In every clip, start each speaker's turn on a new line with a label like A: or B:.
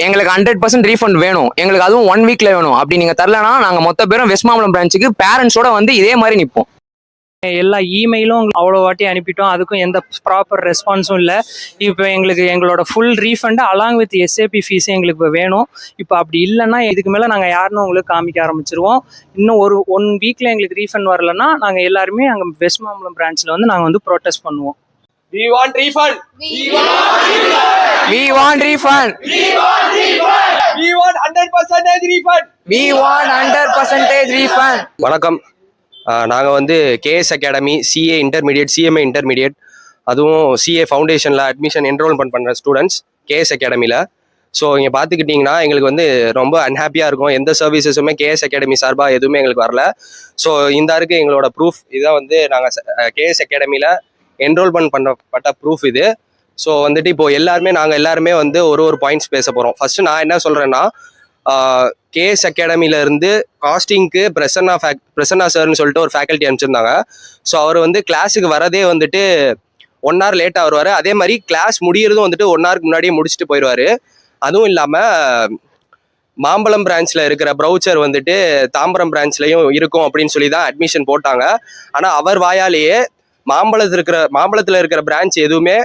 A: எங்களுக்கு 100% ரீஃபண்ட் வேணும், எங்களுக்கு அதுவும் 1 வீக்ல வேணும். அப்படி நீங்க தரலனா நாங்க மொத்த பேரும் வெஸ்ட் மாம்பலம் பிரான்ச்சுக்கு பேரண்ட்ஸோட வந்து இதே மாதிரி நிற்போம்.
B: எல்லா இமெயிலும் அவ்வளோ வாட்டி அனுப்பிட்டோம், அதுக்கும் எந்த ப்ராப்பர் ரெஸ்பான்ஸும் இல்லை. இப்போ எங்களுக்கு எங்களோட full refund along with SAP ஃபீஸும் எங்களுக்கு இப்போ வேணும். இப்போ அப்படி இல்லைன்னா இதுக்கு மேலே நாங்கள் யாருன்னு உங்களுக்கு காமிக்க ஆரம்பிச்சிருவோம். இன்னும் ஒரு 1 வீக்கில் எங்களுக்கு ரீஃபண்ட் வரலன்னா நாங்கள் எல்லாருமே அங்கே வெஸ்ட் மாம்பலம் பிரான்ச்சில் வந்து நாங்கள் வந்து ப்ரொட்டஸ்ட் பண்ணுவோம்.
C: We want refund.
A: We want refund.
C: We want 100% refund.
A: We want 100% refund.
C: வணக்கம். நாங்கள் வந்து KS academy CA intermediate, CMA intermediate, அதுவும் சிஏ ஃபவுண்டேஷனில் அட்மிஷன் என்ரோல்மெண்ட் பண்ணுற ஸ்டூடெண்ட்ஸ் கேஎஸ் அகாடமியில். ஸோ இங்கே பார்த்துக்கிட்டிங்கன்னா எங்களுக்கு வந்து ரொம்ப அன்ஹாப்பியாக இருக்கும். எந்த சர்வீசஸுமே கேஎஸ் அகாடமி சார்பாக எதுவுமே எங்களுக்கு வரல. ஸோ இந்த இருக்குது எங்களோட ப்ரூஃப். இதான் வந்து நாங்கள் கேஎஸ் அகாடமியில் என்ரோல்மெண்ட் பண்ணப்பட்ட ப்ரூஃப் இது. ஸோ வந்துட்டு இப்போது நாங்கள் எல்லாருமே வந்து ஒரு பாயிண்ட்ஸ் பேச போகிறோம். ஃபஸ்ட்டு நான் என்ன சொல்கிறேன்னா, கேஎஸ் அகாடமியிலேருந்து காஸ்டிங்க்கு பிரசன்னா சார்னு சொல்லிட்டு ஒரு ஃபேக்கல்ட்டி அனுப்பிச்சிருந்தாங்க. ஸோ அவர் வந்து கிளாஸுக்கு வரதே வந்துட்டு 1 hour லேட்டாக வருவார். அதே மாதிரி கிளாஸ் முடியறதும் வந்துட்டு 1 hourக்கு முன்னாடியே முடிச்சுட்டு போயிடுவார். அதுவும் இல்லாமல் மாம்பலம் பிரான்ச்சில் இருக்கிற ப்ரௌச்சர் வந்துட்டு தாம்பரம் பிரான்ச்லையும் இருக்கும் அப்படின்னு சொல்லி தான் அட்மிஷன் போட்டாங்க. ஆனால் அவர் வாயாலேயே மாம்பலத்தில் இருக்கிற பிரான்ச் எதுவுமே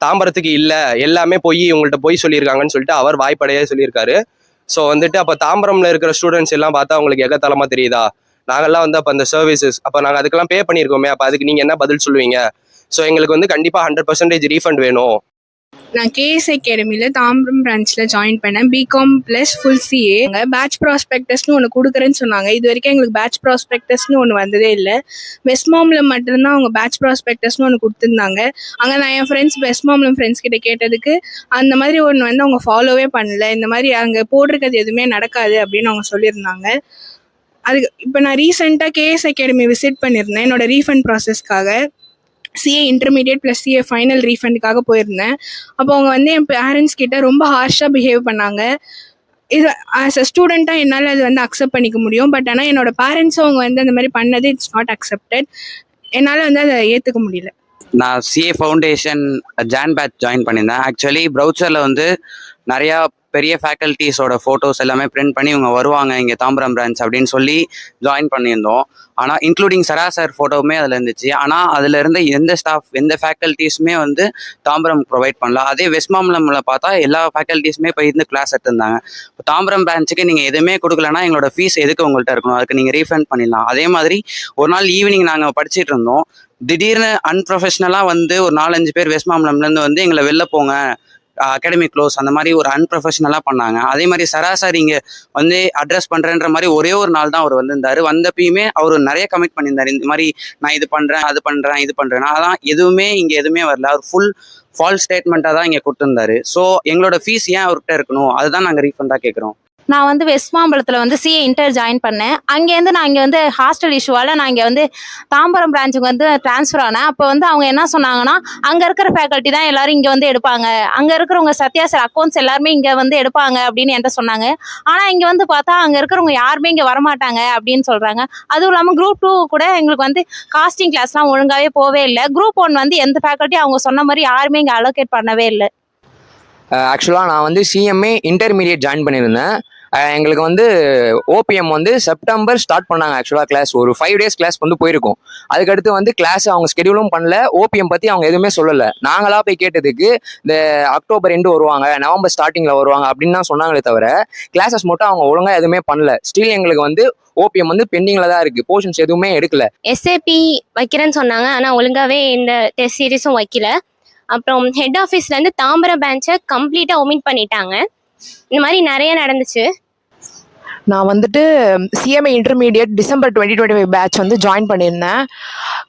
C: தாம்பரத்துக்கு இல்லை, எல்லாமே உங்கள்கிட்ட போய் சொல்லியிருக்காங்கன்னு சொல்லிட்டு அவர் வாய்ப்படையே சொல்லியிருக்காரு. ஸோ வந்துட்டு அப்போ தாம்பரம்ல இருக்கிற ஸ்டூடெண்ட்ஸ் எல்லாம் பார்த்தா அவங்களுக்கு எகத்தலமா தெரியுதா? நாங்கள்லாம் வந்து அப்போ அந்த சர்வீசஸ் அப்போ நாங்கள் அதுக்கெல்லாம் பே பண்ணியிருக்கோமே, அப்போ அதுக்கு நீங்கள் என்ன பதில் சொல்லுவீங்க? ஸோ எங்களுக்கு வந்து கண்டிப்பாக 100% ரீஃபண்ட் வேணும்.
D: நான் கேஎஸ் அகாடமியில் தாம்பரம் பிரான்ச்சில் ஜாயின் பண்ணேன். BCom plus full CA. Batch ப்ராஸ்பெக்டஸ்னு ஒன்று கொடுக்குறேன்னு சொன்னாங்க. இது வரைக்கும் எங்களுக்கு பேட்ச் ப்ராஸ்பெக்டஸ்னு ஒன்று வந்ததே இல்லை. வெஸ்ட் மாம்பலம் மட்டும்தான் அவங்க பேட்ச் ப்ராஸ்பெக்டஸ்னு ஒன்று கொடுத்துருந்தாங்க. அங்கே நான் என் வெஸ்ட் மாம்பலம் ஃப்ரெண்ட்ஸ் கிட்ட கேட்டதுக்கு அந்த மாதிரி ஒன்று வந்து அவங்க ஃபாலோவே பண்ணல. இந்த மாதிரி அங்கே போட்டிருக்கிறது எதுவுமே நடக்காது அப்படின்னு அவங்க சொல்லியிருந்தாங்க. அதுக்கு இப்போ நான் ரீசெண்டாக கேஎஸ் அகாடமி விசிட் பண்ணியிருந்தேன் என்னோட ரீஃபண்ட் ப்ராசஸ்க்காக. CA intermediate plus CA final ரீஃபண்டுக்காக போயிருந்தேன். அப்போ அவங்க வந்து என் பேரண்ட்ஸ் கிட்ட ரொம்ப ஹார்ஷாக பிஹேவ் பண்ணாங்க. இது ஆஸ் அ ஸ்டூடெண்ட்டாக என்னால் அது வந்து அக்செப்ட் பண்ணிக்க முடியும். பட் ஆனால் என்னோட பேரண்ட்ஸும் அவங்க வந்து அந்த மாதிரி பண்ணது இட்ஸ் நாட் அக்செப்டட். என்னால் வந்து அதை ஏற்றுக்க முடியல.
E: நான் சிஏ ஃபவுண்டேஷன் பேட்ச் ஜாயின் பண்ணியிருந்தேன். ஆக்சுவலி ப்ரௌச்சரில் வந்து நிறையா பெரிய ஃபேக்கல்ட்டிஸோட ஃபோட்டோஸ் எல்லாமே பிரிண்ட் பண்ணி இவங்க வருவாங்க இங்கே தாம்பரம் பிரான்ச் அப்படின்னு சொல்லி ஜாயின் பண்ணியிருந்தோம். ஆனால் இன்க்ளூடிங் சராசர் ஃபோட்டோவுமே அதில் இருந்துச்சு. ஆனால் அதில் இருந்த எந்த ஃபேக்கல்ட்டிஸுமே வந்து தாம்பரம் ப்ரொவைட் பண்ணல. அதே வெஸ்ட் மாம்பலமில் பார்த்தா எல்லா ஃபேக்கல்ட்டிஸுமே இப்போ இருந்து கிளாஸ் எடுத்திருந்தாங்க. இப்போ தாம்பரம் பிரான்ச்சுக்கு நீங்கள் எதுவுமே கொடுக்கலன்னா எங்களோட ஃபீஸ் எதுக்கு உங்கள்கிட்ட இருக்கணும்? அதுக்கு நீங்கள் ரீஃபண்ட் பண்ணிடலாம். அதே மாதிரி ஒரு நாள் ஈவினிங் நாங்கள் படிச்சுட்டு இருந்தோம். திடீர்னு அன்ப்ரொஃபஷ்னலாக வந்து ஒரு 4-5 பேர் வெஸ்ட் மாம்பலம்லேருந்து வந்து எங்களை வெளில போங்க, அகாடமி க்ளோஸ், அந்த மாதிரி ஒரு அன்ப்ரொஃபஷனலாக பண்ணாங்க. அதே மாதிரி சராசரி இங்கே வந்து அட்ரஸ் பண்ணுறேன்ற மாதிரி ஒரே ஒரு நாள் தான் அவர் வந்திருந்தார். வந்தப்பயுமே அவர் நிறைய கமிட் பண்ணியிருந்தார். இந்த மாதிரி நான் இது பண்ணுறேன், அது பண்ணுறேன், இது பண்ணுறேன். அதான் எதுவுமே இங்கே எதுவுமே வரல. அவர் ஃபுல் ஃபால்ஸ் ஸ்டேட்மெண்ட்டாக தான் இங்கே கொடுத்துருந்தாரு. ஸோ எங்களோட ஃபீஸ் ஏன் அவர்கிட்ட இருக்கணும்? அதுதான் நாங்கள் ரீஃபண்டாக கேட்குறோம்.
F: நான் வந்து வெஸ்ட் மாம்பலத்தில் வந்து சிஏ இன்டர் ஜாயின் பண்ணேன். அங்கேருந்து நான் இங்கே வந்து ஹாஸ்டல் இஷ்யூவால் நான் இங்கே வந்து தாம்பரம் பிரான்ச்சுக்கு வந்து ட்ரான்ஸ்ஃபர் ஆனேன். அப்போ வந்து அவங்க என்ன சொன்னாங்கன்னா, அங்கே இருக்கிற ஃபேக்கல்ட்டி தான் எல்லாரும் இங்கே வந்து எடுப்பாங்க, அங்கே இருக்கிறவங்க சத்யா சார் அக்கௌண்ட்ஸ் எல்லாருமே இங்கே வந்து எடுப்பாங்க அப்படின்னு என்கிட்ட சொன்னாங்க. ஆனால் இங்கே வந்து பார்த்தா அங்கே இருக்கிறவங்க யாருமே இங்கே வரமாட்டாங்க அப்படின்னு சொல்கிறாங்க. அதுவும் இல்லாமல் குரூப் 2 கூட எங்களுக்கு வந்து காஸ்டிங் கிளாஸ்லாம் ஒழுங்காகவே போவே இல்லை. குரூப் 1 வந்து எந்த ஃபேக்கல்ட்டி அவங்க சொன்ன மாதிரி யாருமே இங்கே அலோகேட் பண்ணவே இல்லை.
A: ஆக்சுவலாக நான் வந்து சிஎம்ஏ இன்டர்மீடியட் ஜாயின் பண்ணியிருந்தேன். எங்களுக்கு வந்து ஓபிஎம் வந்து செப்டம்பர் ஸ்டார்ட் பண்ணாங்க. ஆக்சுவலாக கிளாஸ் ஒரு 5 days கிளாஸ் வந்து போயிருக்கும். அதுக்கடுத்து வந்து கிளாஸ் அவங்க ஸ்கெடியூலும் பண்ணல, ஓபிஎம் பற்றி அவங்க எதுவுமே சொல்லலை. நாங்களாக போய் கேட்டதுக்கு இந்த அக்டோபர் எண்டு வருவாங்க, நவம்பர் ஸ்டார்டிங்கில் வருவாங்க அப்படின்னு தான் சொன்னாங்களே தவிர கிளாஸஸ் மட்டும் அவங்க ஒழுங்காக எதுவுமே பண்ணல. ஸ்டில் எங்களுக்கு வந்து ஓபிஎம் வந்து பெண்டிங்கில் தான் இருக்குது, போர்ஷன்ஸ் எதுவுமே எடுக்கல.
G: எஸ்ஏபி வைக்கிறேன்னு சொன்னாங்க, ஆனால் ஒழுங்காகவே இந்த டெஸ்ட் சீரீஸும் வைக்கல. அப்புறம் ஹெட் ஆஃபீஸ்லேருந்து தாம்பரம் பேட்சை கம்ப்ளீட்டாக ஒமிட் பண்ணிட்டாங்க. இந்த மாதிரி நிறைய நடந்துச்சு.
H: நான் வந்துட்டு சிஎம்ஏ இன்டர்மீடியட் டிசம்பர் 2025 பேட்ச் வந்து ஜாயின் பண்ணியிருந்தேன்.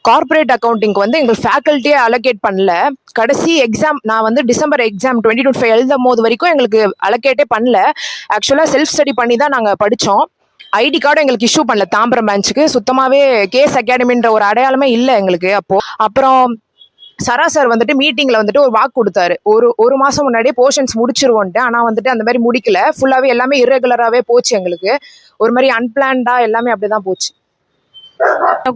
H: கார்பரேட் அக்கௌண்டிங்க்கு வந்து எங்களுக்கு ஃபேக்கல்ட்டியே அலோகேட் பண்ணல. கடைசி எக்ஸாம் நான் வந்து டிசம்பர் எக்ஸாம் 2025 எழுதும் போது வரைக்கும் எங்களுக்கு அலோகேட்டே பண்ணல. ஆக்சுவலாக செல்ஃப் ஸ்டடி பண்ணி தான் நாங்கள் படித்தோம். ஐடி கார்டு எங்களுக்கு இஷ்யூ பண்ணல. தாம்பரம் பேட்சுக்கு சுத்தமாகவே கேஎஸ் அகாடமின்ற ஒரு அடையாளமே இல்லை எங்களுக்கு. அப்புறம் சராசர் வந்துட்டு மீட்டிங்கில் வந்துட்டு ஒரு வாக்கு கொடுத்தாரு, ஒரு மாதம் முன்னாடியே போர்ஷன்ஸ் முடிச்சிருவோன்ட்டு. ஆனால் வந்துட்டு அந்த மாதிரி முடிக்கல. ஃபுல்லாகவே எல்லாமே இர்ரெகுலராகவே போச்சு. எங்களுக்கு ஒரு மாதிரி அன்பிளான்டாக எல்லாமே அப்படி தான் போச்சு.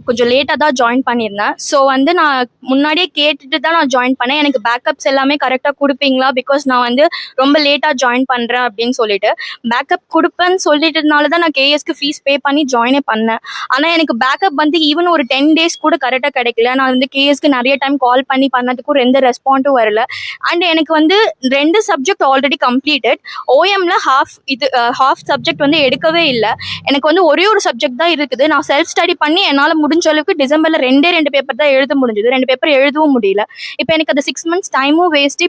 I: கொஞ்சம் லேட்டாக தான் ஜாயின் பண்ணியிருந்தேன். ஸோ வந்து நான் முன்னாடியே கேட்டுட்டு தான் நான் ஜாயின் பண்ணேன். எனக்கு பேக்கப்ஸ் எல்லாமே கரெக்டாக கொடுப்பீங்களா, பிகாஸ் நான் வந்து ரொம்ப லேட்டாக ஜாயின் பண்ணுறேன் அப்படின்னு சொல்லிட்டு. பேக்கப் கொடுப்பேன்னு சொல்லிட்டதுனால தான் நான் கேஎஸ்க்கு ஃபீஸ் பே பண்ணி ஜாயினே பண்ணேன். ஆனால் எனக்கு பேக்கப் வந்து ஈவன் ஒரு 10 days கூட கரெக்டாக கிடைக்கல. நான் வந்து கேஎஸ்க்கு நிறைய டைம் கால் பண்ணி பண்ணதுக்கும் எந்த ரெஸ்பாண்டும் வரல. அண்ட் எனக்கு வந்து 2 சப்ஜெக்ட் ஆல்ரெடி கம்ப்ளீட்டட். ஓஎம்ல ஹாஃப் சப்ஜெக்ட் வந்து எடுக்கவே இல்லை. எனக்கு வந்து ஒரே ஒரு சப்ஜெக்ட் தான் இருக்குது. நான் செல்ஃப் ஸ்டடி பண்ணி என்னால் முடிஞ்ச அளவுக்கு டிசம்பர்ல 2 பேப்பர் தான் எழுத முடிஞ்சது. 2 பேப்பர் எழுதவும் முடியல. இப்போ எனக்கு அந்த 6 months டைமும் வேஸ்ட்டு.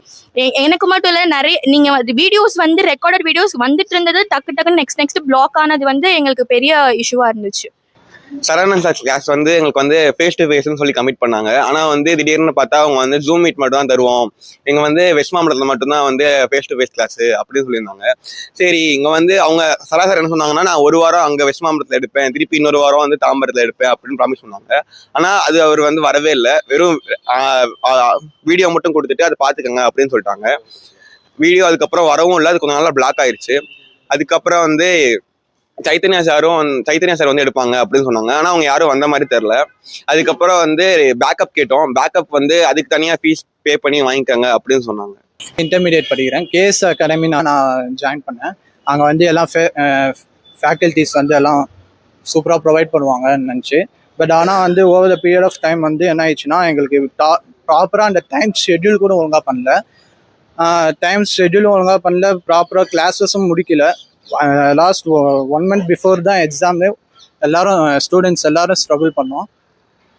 I: எனக்கு மட்டும் இல்லை, நிறைய நீங்கள் வீடியோஸ் வந்து ரெக்கார்டட் வீடியோஸ் வந்துட்டு இருந்தது டக்குன்னு நெக்ஸ்ட் பிளாக் ஆனது வந்து எங்களுக்கு பெரிய இஷ்யூவாக இருந்துச்சு.
J: சரவணன் சார் கிளாஸ் வந்து எங்களுக்கு வந்து ஃபேஸ் டு ஃபேஸ்ன்னு சொல்லி கமிட் பண்ணாங்க. ஆனால் வந்து திடீர்னு பார்த்தா அவங்க வந்து ஜூம் மீட் மட்டும் தான் தருவோம், இங்கே வந்து வெஸ்ட் மாம்பலத்தில் மட்டும்தான் வந்து ஃபேஸ் டு ஃபேஸ் கிளாஸ் அப்படின்னு சொல்லியிருந்தாங்க. சரி, இங்கே வந்து அவங்க சராசரி என்ன சொன்னாங்கன்னா, நான் ஒரு வாரம் அங்கே வெஸ்ட் மாம்பலத்தில் எடுப்பேன், திருப்பி இன்னொரு வாரம் வந்து தாம்பரத்தில் எடுப்பேன் அப்படின்னு ப்ராமிஸ் பண்ணாங்க. ஆனால் அது அவர் வந்து வரவே இல்லை. வெறும் வீடியோ மட்டும் கொடுத்துட்டு அதை பார்த்துக்கங்க அப்படின்னு சொல்லிட்டாங்க. வீடியோ அதுக்கப்புறம் வரவும் இல்லை. அது கொஞ்சம் நாளாக பிளாக் ஆயிடுச்சு. அதுக்கப்புறம் வந்து சைத்தன்யா சார் வந்து எடுப்பாங்க அப்படின்னு சொன்னாங்க. ஆனால் அவங்க யாரும் வந்த மாதிரி தெரில. அதுக்கப்புறம் வந்து பேக்கப் கேட்டோம். பேக்கப் வந்து அதுக்கு தனியாக ஃபீஸ் பே பண்ணி வாங்கிக்கோங்க அப்படின்னு சொன்னாங்க.
K: இன்டர்மீடியட் படிக்கிறேன். கேஎஸ் அகாடமி நான் ஜாயின் பண்ணேன். அங்கே வந்து எல்லாம் ஃபேக்கல்ட்டிஸ் வந்து எல்லாம் சூப்பராக ப்ரொவைட் பண்ணுவாங்கன்னு நினச்சி. பட் ஆனால் வந்து over the period of time வந்து என்ன ஆயிடுச்சுன்னா, எங்களுக்கு ப்ராப்பராக அந்த டைம் ஷெட்யூல் கூட ஒழுங்காக பண்ணல. ப்ராப்பராக கிளாஸஸும் முடிக்கல. லாஸ்ட் 1 month பிஃபோர் தான் எக்ஸாமு. ஸ்டூடெண்ட்ஸ் எல்லாரும் ஸ்ட்ரகிள் பண்ணோம்.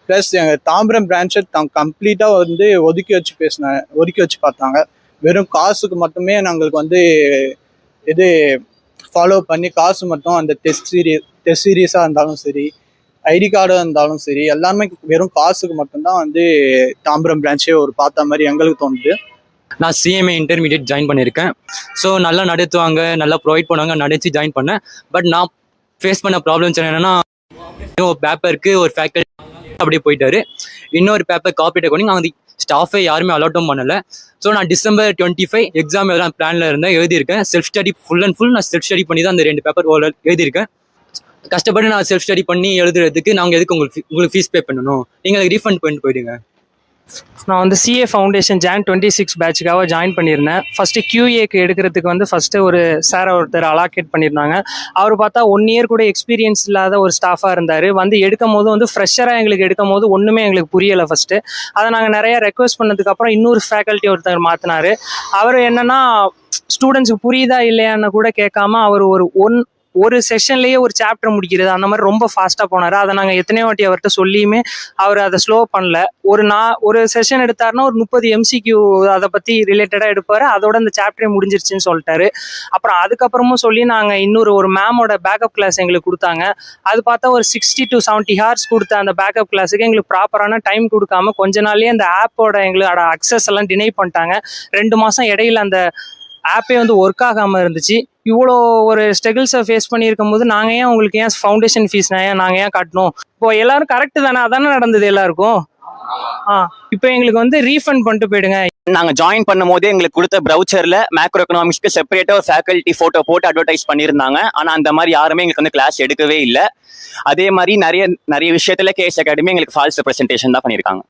K: ப்ளஸ் எங்கள் தாம்பரம் பிரான்ச்சை கம்ப்ளீட்டாக வந்து ஒதுக்கி வச்சு பார்த்தாங்க. வெறும் காசுக்கு மட்டுமே நாங்களுக்கு வந்து இது ஃபாலோ பண்ணி காசு மட்டும், அந்த டெஸ்ட் சீரீஸாக இருந்தாலும் சரி, ஐடி கார்டாக இருந்தாலும் சரி, எல்லாமே வெறும் காசுக்கு மட்டும்தான் வந்து தாம்பரம் பிரான்ச்சே ஒரு பார்த்த மாதிரி எங்களுக்கு தோணுது.
L: நான் சிஎம்ஏ இன்டர்மீடியட் ஜாயின் பண்ணியிருக்கேன். ஸோ நல்லா நடத்துவாங்க, நல்லா ப்ரொவைட் பண்ணுவாங்க, நடத்தி ஜாயின் பண்ணேன். பட் நான் ஃபேஸ் பண்ண ப்ராப்ளம்ஸ் என்னென்னா, ஒரு பேப்பருக்கு ஒரு ஃபேக்கல்ட்டி அப்படியே போயிட்டாரு. இன்னொரு பேப்பர் காப்பி அக்கௌண்டிங் வந்து ஸ்டாஃபே யாருமே அலாட்டும் பண்ணலை. ஸோ நான் December 25 எக்ஸாம் எல்லாம் பிளானில் இருந்தேன், எழுதியிருக்கேன். செல்ஃப் ஸ்டடி ஃபுல் நான் செல்ஃப் ஸ்டடி பண்ணி தான் அந்த 2 பேப்பர் எழுதியிருக்கேன். கஷ்டப்பட்டு நான் செல்ஃப் ஸ்டடி பண்ணி எழுதுறதுக்கு நாங்கள் எதுக்கு உங்களுக்கு ஃபீஸ் பே பண்ணணும், நீங்கள் ரீஃபண்ட் பண்ணிட்டு போயிடுங்க.
B: நான் வந்து சிஏ ஃபவுண்டேஷன் Jan 26 பேட்சுக்காக ஜாயின் பண்ணியிருந்தேன். ஃபஸ்ட்டு QAக்கு எடுக்கிறதுக்கு வந்து ஃபஸ்ட்டு ஒரு சாரை ஒருத்தர் அலாக்கேட் பண்ணியிருந்தாங்க. அவர் பார்த்தா 1 year கூட எக்ஸ்பீரியன்ஸ் இல்லாத ஒரு ஸ்டாஃபாக இருந்தார். வந்து எடுக்கும் போது வந்து ஃப்ரெஷராக எங்களுக்கு எடுக்கும் போது ஒன்றுமே எங்களுக்கு புரியலை ஃபஸ்ட்டு. அதை நாங்கள் நிறைய ரெக்வஸ்ட் பண்ணதுக்கப்புறம் இன்னொரு ஃபேக்கல்ட்டி ஒருத்தர் மாற்றினார். அவர் என்னென்னா, ஸ்டூடெண்ட்ஸுக்கு புரியுதா இல்லையான்னு கூட கேட்காம அவர் ஒரு செஷன்லேயே ஒரு சாப்டர் முடிக்கிறது அந்த மாதிரி ரொம்ப ஃபாஸ்ட்டாக போனார். அதை நாங்கள் எத்தனையோ வாட்டி அவர்கிட்ட சொல்லியுமே அவர் அதை ஸ்லோ பண்ணல. ஒரு செஷன் எடுத்தாருன்னா ஒரு 30 MCQ அதை பற்றி ரிலேட்டடாக எடுப்பார். அதோட அந்த சாப்டரே முடிஞ்சிருச்சுன்னு சொல்லிட்டாரு. அப்புறம் அதுக்கப்புறமும் சொல்லி நாங்கள் ஒரு மேமோட பேக்கப் கிளாஸ் எங்களுக்கு கொடுத்தாங்க. அது பார்த்தா ஒரு 60 to 70 hours கொடுத்த அந்த பேக்கப் கிளாஸுக்கு எங்களுக்கு ப்ராப்பரான டைம் கொடுக்காம கொஞ்ச நாள்லேயே அந்த ஆப்போட எங்களோட அக்சஸ் எல்லாம் டினை பண்ணிட்டாங்க. 2 மாதம் இடையில அந்த ஆப்பே வந்து ஒர்க் ஆகாமல் இருந்துச்சு. இவ்வளோ ஒரு ஸ்ட்ரகிள்ஸை ஃபேஸ் பண்ணியிருக்கும் போது நாங்கள் ஏன் உங்களுக்கு ஃபவுண்டேஷன் ஃபீஸ் நாங்கள் ஏன் கட்டணும்? இப்போ எல்லாரும் கரெக்டு தானே, அதானே நடந்தது எல்லாருக்கும். இப்போ எங்களுக்கு வந்து ரீஃபண்ட் பண்ணிட்டு போயிடுங்க.
M: நாங்கள் ஜாயின் பண்ணும் போதே எங்களுக்கு கொடுத்த ப்ரௌச்சரில் மேக்ரோ எக்கனாமிக்ஸ்க்கு செப்பரேட்டாக ஒரு ஃபேக்கல்ட்டி ஃபோட்டோ போட்டு அட்வர்டைஸ் பண்ணியிருந்தாங்க. ஆனால் அந்த மாதிரி யாருமே எங்களுக்கு வந்து கிளாஸ் எடுக்கவே இல்லை. அதே மாதிரி நிறைய விஷயத்தில் கேஎஸ் அகாடமி எங்களுக்கு ஃபால்ஸ் ரெப்ரசன்டேஷன் தான் பண்ணியிருக்காங்க.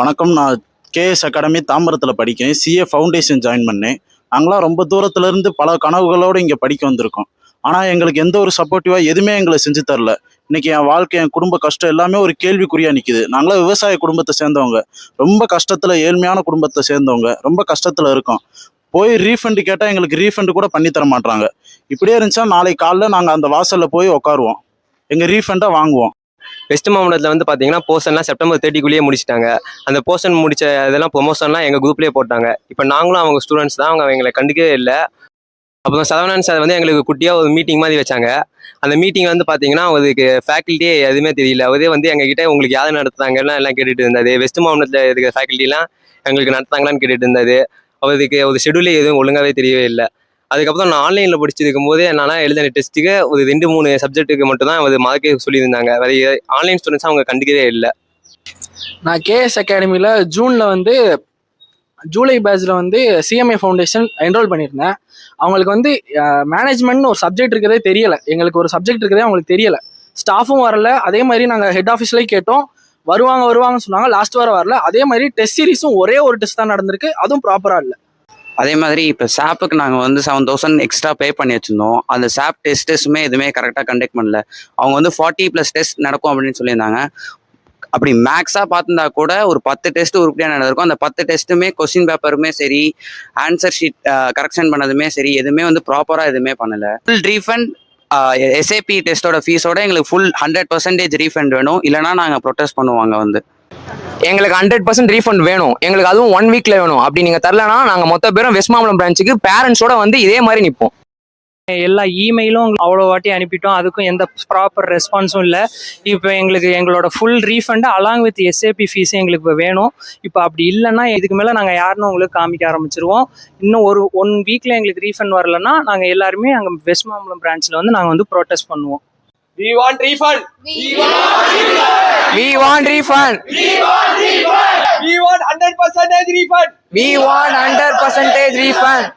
N: வணக்கம், நான் கேஎஸ் அகாடமி தாம்பரத்தில் படிக்கேன். சிஏ ஃபவுண்டேஷன் ஜாயின் பண்ணேன். நாங்களாம் ரொம்ப தூரத்துலேருந்து பல கனவுகளோடு இங்கே படிக்க வந்திருக்கோம். ஆனால் எங்களுக்கு எந்த ஒரு சப்போர்ட்டிவாக எதுவுமே எங்களை செஞ்சு தரல. இன்றைக்கி என் வாழ்க்கை, என் குடும்ப கஷ்டம் எல்லாமே ஒரு கேள்விக்குறியாக நிற்கிது. நாங்களாம் விவசாய குடும்பத்தை சேர்ந்தவங்க, ரொம்ப கஷ்டத்தில், ஏழ்மையான குடும்பத்தை சேர்ந்தவங்க, ரொம்ப கஷ்டத்தில் இருக்கோம். போய் ரீஃபண்டு கேட்டால் எங்களுக்கு ரீஃபண்டு கூட பண்ணி தர மாட்டாங்க. இப்படியே இருந்துச்சா நாளைக்கு காலைல நாங்கள் அந்த வாசலில் போய் உட்காருவோம், எங்கள் ரீஃபண்டை வாங்குவோம்.
C: வெஸ்ட் மாவட்டத்தில் வந்து பார்த்தீங்கன்னா போர்ஷன்லாம் September 30 முடிச்சிட்டாங்க. அந்த போர்ஷன் முடிச்ச இதெல்லாம் ப்ரொமோஷன்லாம் எங்கள் குரூப்லேயே போட்டாங்க. இப்போ நாங்களும் அவங்க ஸ்டூடெண்ட்ஸ் தான், அவங்க எங்களை கண்டுக்கவே இல்லை. அப்புறம் சரவணன் சார் வந்து எங்களுக்கு குட்டியாக ஒரு மீட்டிங் மாதிரி வச்சாங்க. அந்த மீட்டிங் வந்து பார்த்தீங்கன்னா அவருக்கு ஃபேக்கல்ட்டியே எதுவுமே தெரியல. அவரே வந்து எங்ககிட்ட உங்களுக்கு யார் நடத்துறாங்கன்னா எல்லாம் கேட்டுட்டு இருந்தாரு. வெஸ்ட் மாவட்டத்தில் இருக்கிற ஃபேக்கல்ட்டிலாம் எங்களுக்கு நடத்துறாங்களான்னு கேட்டுட்டு இருந்தாரு. அவருக்கு ஒரு ஷெடியூலே எதுவும் ஒழுங்காகவே தெரியவே இல்லை. அதுக்கப்புறம் நான் ஆன்லைனில் படிச்சிருக்கும் போது என்னால் எழுதின டெஸ்ட்டுக்கு ஒரு 2-3 சப்ஜெக்ட்டுக்கு மட்டும் தான் அது மார்க்கே சொல்லியிருந்தாங்க. வேறு ஆன்லைன் ஸ்டூடெண்ட்ஸ் அவங்க கண்டுக்கவே இல்லை.
O: நான் கேஎஸ் அகாடமியில் ஜூனில் வந்து
B: ஜூலை பேட்ச்ல வந்து சிஎம்ஏ ஃபவுண்டேஷன் என்ரோல் பண்ணியிருந்தேன். அவங்களுக்கு வந்து மேனேஜ்மெண்ட்னு ஒரு சப்ஜெக்ட் இருக்கிறதே தெரியல. எங்களுக்கு ஒரு சப்ஜெக்ட் இருக்கிறதே அவங்களுக்கு தெரியல. ஸ்டாஃபும் வரல. அதே மாதிரி நாங்கள் ஹெட் ஆஃபீஸ்லேயும் கேட்டோம், வருவாங்கன்னு சொன்னாங்க. லாஸ்ட் வாரம் வரல. அதே மாதிரி டெஸ்ட் சீரிஸும் ஒரே ஒரு டெஸ்ட் தான் நடந்திருக்கு, அதுவும் ப்ராப்பராக இல்லை.
E: அதே மாதிரி இப்போ சாப்புக்கு நாங்கள் வந்து 7,000 எக்ஸ்ட்ரா பே பண்ணி வச்சுருந்தோம். அந்த சாப் டெஸ்ட்டுமே எதுவுமே கரெக்டாக கண்டக்ட் பண்ணல. அவங்க வந்து 40+ டெஸ்ட் நடக்கும் அப்படின்னு சொல்லியிருந்தாங்க. அப்படி மேக்ஸாக பார்த்துருந்தா கூட ஒரு 10 டெஸ்ட் உருப்படியாக நடந்திருக்கும். அந்த 10 டெஸ்ட்டுமே கொஸ்டின் பேப்பருமே சரி, ஆன்சர் ஷீட் கரெக்ஷன் பண்ணதுமே சரி, எதுவுமே வந்து ப்ராப்பராக எதுவுமே பண்ணலை. ஃபுல் ரீஃபண்ட் எஸ்ஏபி டெஸ்ட்டோட ஃபீஸோட எங்களுக்கு ஃபுல் 100% ரீஃபண்ட் வேணும். இல்லைனா நாங்கள் ப்ரொட்டஸ்ட் பண்ணுவாங்க. வந்து
A: எங்களுக்கு 100% ரீஃபண்ட் வேணும். எங்களுக்கு அதுவும் 1 வீக்ல வேணும். அப்படி நீங்க தரலனா நாங்க மொத்த பேரும் வெஸ்ட் மாம்பலம் பிரான்ச்சுக்கு பேரண்ட்ஸோட வந்து இதே மாதிரி நிற்போம்.
B: எல்லா இமெயிலும் அவ்வளோ வாட்டி அனுப்பிட்டோம், அதுக்கும் எந்த ப்ராப்பர் ரெஸ்பான்ஸும் இல்லை. இப்போ எங்களோட full refund along with SAP ஃபீஸே எங்களுக்கு இப்போ வேணும். இப்போ அப்படி இல்லைன்னா இதுக்கு மேலே நாங்கள் யாருன்னு உங்களுக்கு காமிக்க ஆரம்பிச்சிருவோம். இன்னும் 1 வீக்கில் எங்களுக்கு ரீஃபண்ட் வரலன்னா நாங்கள் எல்லாருமே அங்கே வெஸ்ட் மாம்பலம் பிரான்ச்சில் வந்து நாங்கள் வந்து ப்ரொட்டஸ்ட் பண்ணுவோம்.
C: We want refund.
A: We want refund.
C: 100% refund.
A: We want 100% refund.